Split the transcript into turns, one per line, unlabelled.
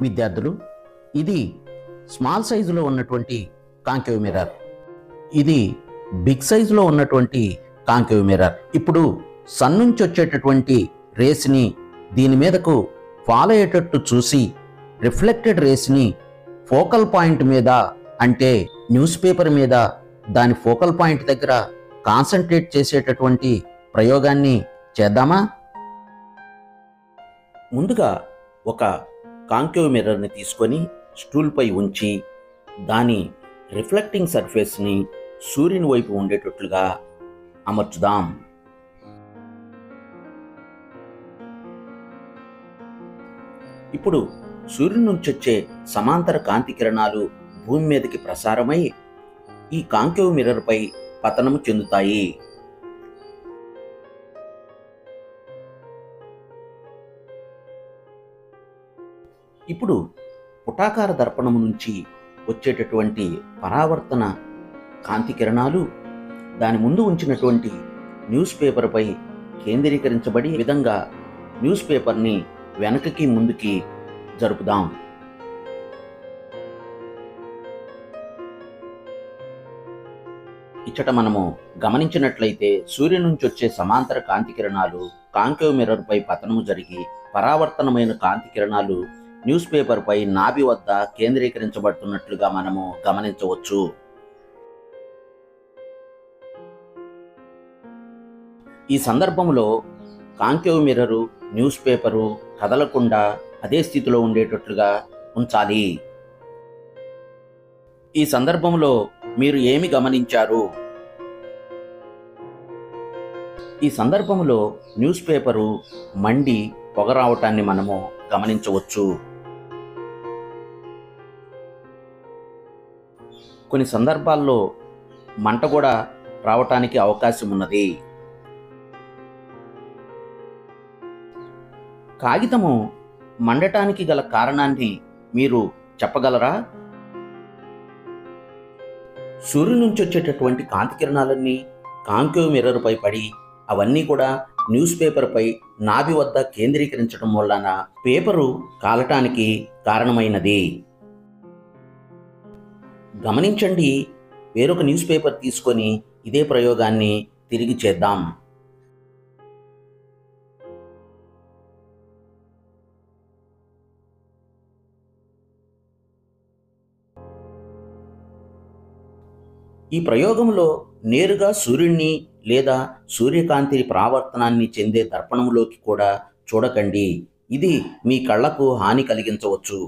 విద్యార్థులు, ఇది స్మాల్ సైజులో ఉన్నటువంటి కాంకేవ్ మిర్రర్. ఇది బిగ్ సైజులో ఉన్నటువంటి కాంకేవ్ మిర్రర్. ఇప్పుడు సన్ నుంచి వచ్చేటటువంటి రేస్ని దీని మీదకు ఫాలో అయ్యేటట్టు చూసి రిఫ్లెక్టెడ్ రేస్ని ఫోకల్ పాయింట్ మీద, అంటే న్యూస్ పేపర్ మీద దాని ఫోకల్ పాయింట్ దగ్గర కాన్సన్ట్రేట్ చేసేటటువంటి ప్రయోగాన్ని చేద్దామా? ముందుగా ఒక కాంకేవ్ మిర్రర్ని తీసుకొని స్టూల్పై ఉంచి దాని రిఫ్లెక్టింగ్ సర్ఫేస్ని సూర్యుని వైపు ఉండేటట్లుగా అమర్చుదాం. ఇప్పుడు సూర్యుని నుంచి వచ్చే సమాంతర కాంతి కిరణాలు భూమి మీదకి ప్రసారమై ఈ కాంకేవ్ మిర్రర్పై పతనము చెందుతాయి. ఇప్పుడు పుటాకార దర్పణము నుంచి వచ్చేటటువంటి పరావర్తన కాంతి కిరణాలు దాని ముందు ఉంచినటువంటి న్యూస్ పేపర్పై కేంద్రీకరించబడి విధంగా న్యూస్ పేపర్ని వెనకకి ముందుకి జరుపుదాం. ఇచ్చట మనము గమనించినట్లయితే సూర్యుని నుంచి వచ్చే సమాంతర కాంతి కిరణాలు కాంకేవ్ మిర్రర్పై పతనము జరిగి పరావర్తనమైన కాంతి కిరణాలు న్యూస్ పేపర్పై నాభి వద్ద కేంద్రీకరించబడుతున్నట్లుగా మనము గమనించవచ్చు. ఈ సందర్భంలో కాంకేవ్ మిర్రరు న్యూస్ పేపరు కదలకుండా అదే స్థితిలో ఉండేటట్లుగా ఉంచాలి. ఈ సందర్భంలో మీరు ఏమి గమనించారు? ఈ సందర్భంలో న్యూస్ పేపరు మండి పొగ రావటాన్ని మనము గమనించవచ్చు. కొన్ని సందర్భాల్లో మంట కూడా రావటానికి అవకాశం ఉన్నది. కాగితము మండటానికి గల కారణాన్ని మీరు చెప్పగలరా? సూర్యుని నుంచి వచ్చేటటువంటి కాంతి కిరణాలన్నీ కాంకేవ్ మిర్రర్పై పడి అవన్నీ కూడా న్యూస్ పేపర్పై నాభి వద్ద కేంద్రీకరించడం వలన పేపరు కాలటానికి కారణమైనది. గమనించండి, వేరొక న్యూస్ పేపర్ తీసుకొని ఇదే ప్రయోగాన్ని తిరిగి చేద్దాం. ఈ ప్రయోగంలో నేరుగా సూర్యుడిని లేదా సూర్యకాంతి పరావర్తనాన్ని చెందే దర్పణంలోకి కూడా చూడకండి. ఇది మీ కళ్ళకు హాని కలిగించవచ్చు.